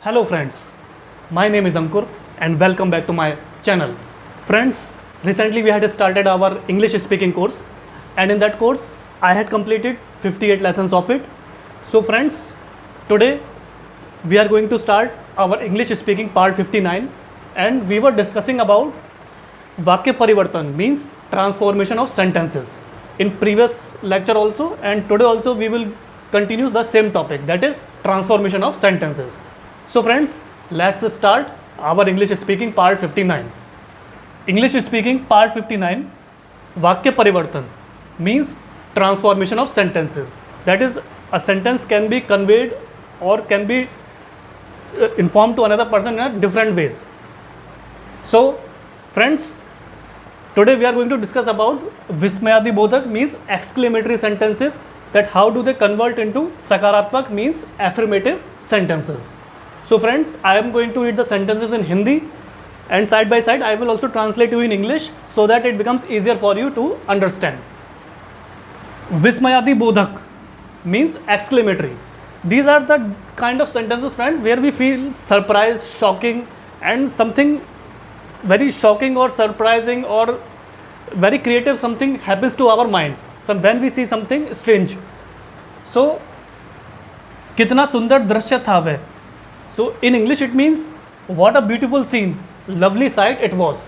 Hello friends, my name is Ankur and welcome back to my channel. Friends, recently we had started our English speaking course and in that course I had completed 58 lessons of it. So friends, today we are going to start our English speaking part 59 and we were discussing about Vakya Parivartan means transformation of sentences. In previous lecture also and today also we will continue the same topic, that is transformation of sentences. So friends, let's start our English speaking part 59. English speaking part 59, Vakya Parivartan means transformation of sentences. That is, a sentence can be conveyed or can be informed to another person in different ways. So friends, today we are going to discuss about Vismayadi Bodhak means exclamatory sentences, that how do they convert into Sakaratmak means affirmative sentences. So friends, I am going to read the sentences in Hindi and side by side I will also translate you in English so that it becomes easier for you to understand. Vismayadi Bodhak means exclamatory. These are the kind of sentences, friends, where we feel surprise, shocking and something very shocking or surprising or very creative something happens to our mind. So when we see something strange. So, कितना सुंदर दृश्य था वह. So in English it means what a beautiful scene, lovely sight it was.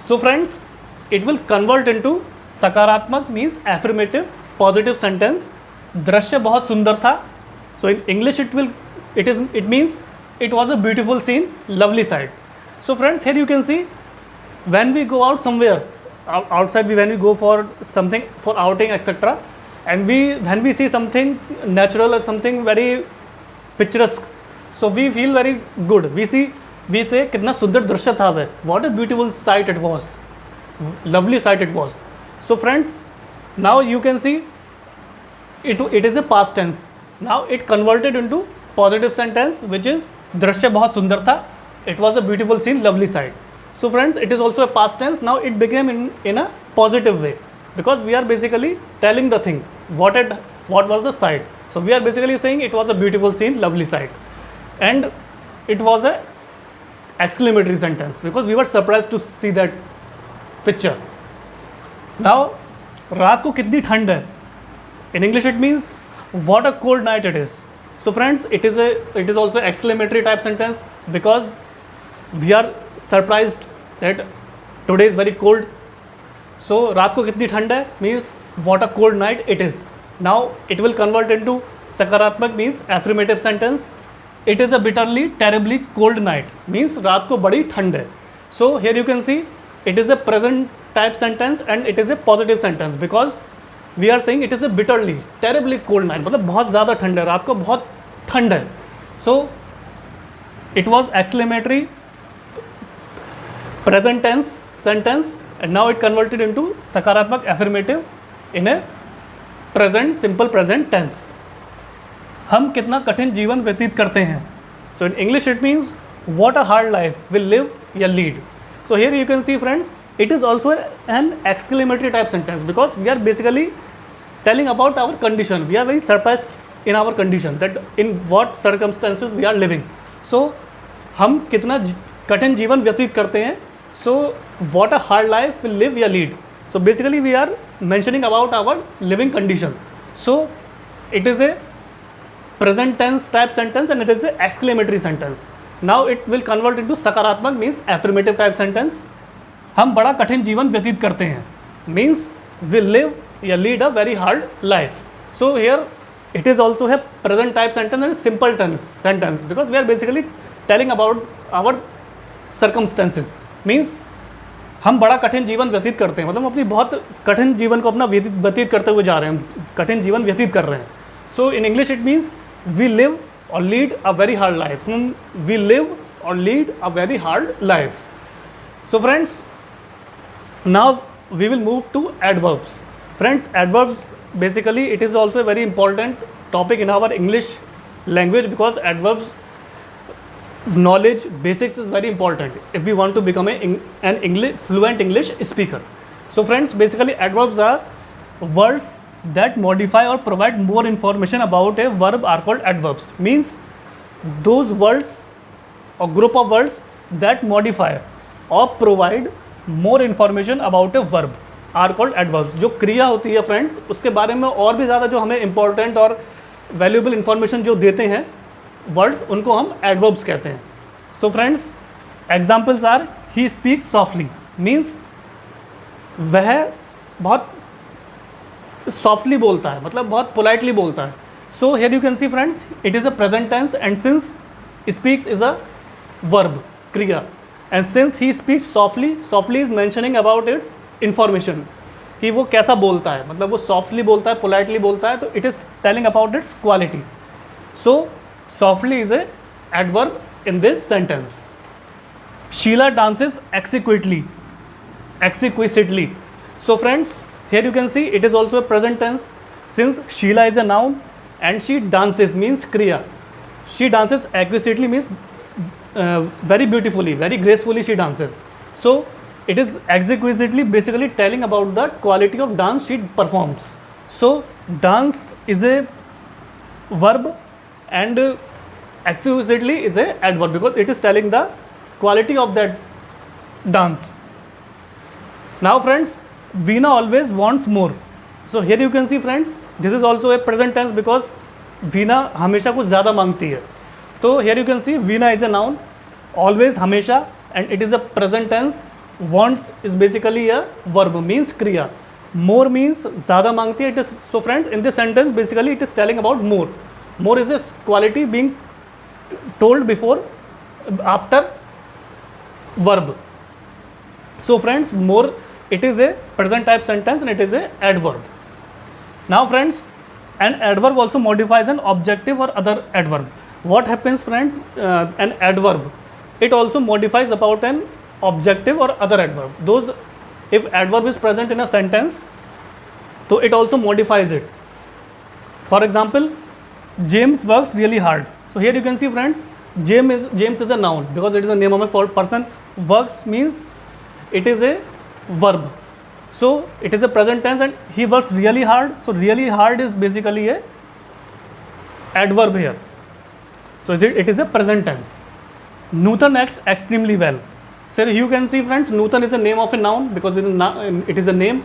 So friends, it will convert into Sakaratmak means affirmative, positive sentence. दृश्य बहुत सुंदर था. So in English it means it was a beautiful scene, lovely sight. So friends, here you can see when we go out somewhere outside, when we go for something, for outing etc., and when we see something natural or something very picturesque, so we feel very good. We say कितना सुंदर दृश्य था वह, what a beautiful sight it was, lovely sight it was. So friends, now you can see it is a past tense. Now it converted into positive sentence, which is दृश्य बहुत सुंदर था, it was a beautiful scene, lovely sight. So friends, it is also a past tense. Now it became in a positive way, because we are basically telling the thing what was the sight. So we are basically saying it was a beautiful scene, lovely sight, and it was a exclamatory sentence because we were surprised to see that picture. Now रात को कितनी ठंड है. In English it means what a cold night it is. So friends, it is also exclamatory type sentence because we are surprised that today is very cold. So रात को कितनी ठंड है means what a cold night it is. Now it will convert into Sakaratmak means affirmative sentence. It is a bitterly, terribly cold night means रात को बड़ी ठंड है. So here you can see it is a present type sentence and it is a positive sentence because we are saying it is a bitterly, terribly cold night. मतलब बहुत ज़्यादा ठंड है, रात को बहुत ठंड है. So it was exclamatory present tense sentence and now it converted into Sakaratmak affirmative in a present, simple present tense. हम कितना कठिन जीवन व्यतीत करते हैं. So in English it means what a hard life we live या lead. So here you can see friends, it is also an exclamatory type sentence because we are basically telling about our condition. We are very surprised in our condition, that in what circumstances we are living. So हम कितना कठिन जीवन व्यतीत करते हैं. So what a hard life we live या lead. So basically we are mentioning about our living condition. So it is a present tense type sentence and it is a exclamatory sentence. Now it will convert into Sakaratmak means affirmative type sentence. हम बड़ा कठिन जीवन व्यतीत करते हैं means we live या lead a very hard life. So here it is also a present type sentence and simple tense sentence because we are basically telling about our circumstances. Means हम बड़ा कठिन जीवन व्यतीत करते हैं, मतलब अपनी बहुत कठिन जीवन को अपना व्यतीत करते हुए जा रहे हैं, कठिन जीवन व्यतीत कर रहे हैं. So in English it means we live or lead a very hard life. We live or lead a very hard life. So friends, now we will move to adverbs. Friends, adverbs basically it is also a very important topic in our English language because adverbs knowledge basics is very important if we want to become an fluent English speaker. So friends, basically adverbs are words that modify or provide more information about a verb are called adverbs. Means those words or group of words that modify or provide more information about a verb are called adverbs. जो क्रिया होती है friends, उसके बारे में और भी ज़्यादा जो हमें इंपॉर्टेंट और वैल्यूएबल इंफॉर्मेशन जो देते हैं वर्ड्स, उनको हम एडवर्ब्स कहते हैं. So friends, examples are he speaks softly, means वह बहुत सॉफ्टली बोलता है, मतलब बहुत पोलाइटली बोलता है. So here you can see friends, it is a present tense and since speaks is a verb, क्रिया, and since he speaks softly, softly is mentioning about its information, कि वो कैसा बोलता है, मतलब वो सॉफ्टली बोलता है, पोलाइटली बोलता है, तो it is telling about it's quality. So softly is a adverb in this sentence. Sheila dances exquisitely. So friends, here you can see it is also a present tense, since Sheila is a noun and she dances means kriya. She dances exquisitely means very beautifully, very gracefully she dances. So it is exquisitely basically telling about the quality of dance she performs. So dance is a verb and exquisitely is a adverb because it is telling the quality of that dance. Now friends, Veena always wants more. So here you can see friends, this is also a present tense because Veena हमेशा कुछ ज़्यादा मांगती है. तो here you can see Veena is a noun, always हमेशा, and it is a present tense. Wants is basically a verb, means क्रिया. More means ज़्यादा मांगती है. It is, so friends, in this sentence basically it is telling about more. More is a quality being told before, after verb. So friends, more, it is a present type sentence and it is a adverb. Now friends, an adverb also modifies an objective or other adverb. What happens friends, an adverb, it also modifies about an objective or other adverb. Those, if adverb is present in a sentence, so it also modifies it. For example, James works really hard. So here you can see friends, James is a noun because it is the name of a person. Works means it is a verb. So it is a present tense and he works really hard. So really hard is basically a adverb here. So it is a present tense. Nutan acts extremely well. So you can see friends, Nutan is a name of a noun because it is a name,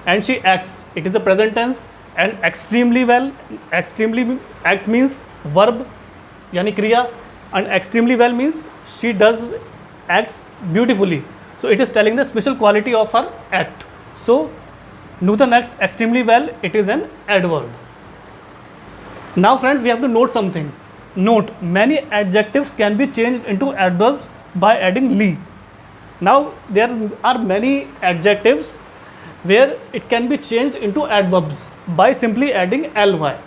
and she acts. It is a present tense, and extremely well, extremely acts means verb, यानी क्रिया, and extremely well means she does acts beautifully. So it is telling the special quality of her act. So Nutan acts extremely well, it is an adverb. Now friends, we have to note something. Note, many adjectives can be changed into adverbs by adding ly. Now there are many adjectives where it can be changed into adverbs by simply adding ly.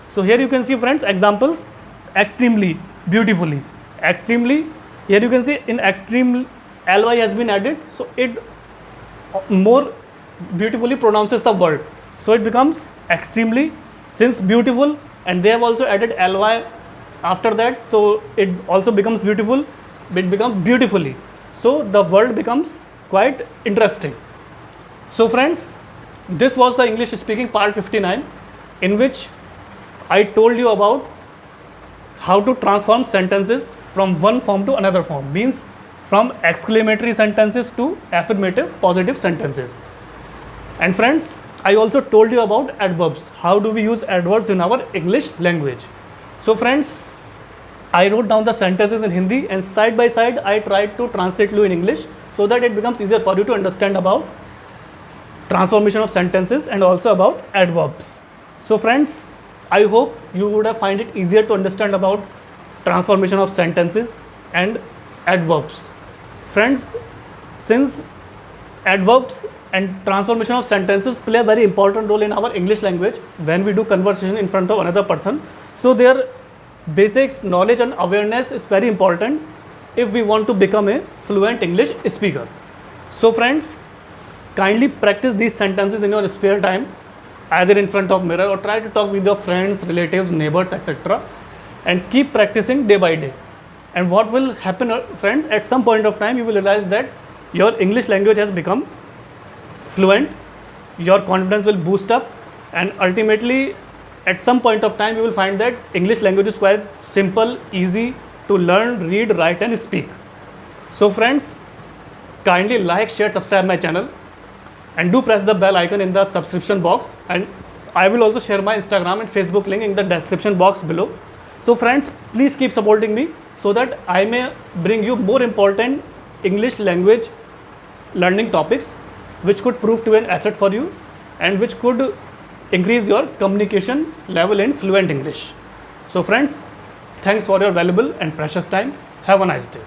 So here you can see friends, examples: extremely, beautifully. Extremely, here you can see in extreme ly has been added, so it more beautifully pronounces the word, so it becomes extremely. Since beautiful, and they have also added ly after that, so it also becomes beautiful, it becomes beautifully, so the word becomes quite interesting. So friends, this was the English speaking part 59, in which I told you about how to transform sentences from one form to another form, means from exclamatory sentences to affirmative positive sentences. And friends, I also told you about adverbs. How do we use adverbs in our English language? So friends, I wrote down the sentences in Hindi, and side by side I tried to translate you in English so that it becomes easier for you to understand about transformation of sentences and also about adverbs. So friends, I hope you would have find it easier to understand about transformation of sentences and adverbs. Friends, since adverbs and transformation of sentences play a very important role in our English language when we do conversation in front of another person, so their basics knowledge and awareness is very important if we want to become a fluent English speaker. So friends, kindly practice these sentences in your spare time, either in front of mirror or try to talk with your friends, relatives, neighbors, etc. and keep practicing day by day. And what will happen, friends, at some point of time you will realize that your English language has become fluent, your confidence will boost up, and ultimately at some point of time you will find that English language is quite simple, easy, to learn, read, write and speak. So friends, kindly like, share, subscribe my channel and do press the bell icon in the subscription box, and I will also share my Instagram and Facebook link in the description box below. So friends, please keep supporting me so that I may bring you more important English language learning topics which could prove to be an asset for you and which could increase your communication level in fluent English. So friends, thanks for your valuable and precious time. Have a nice day.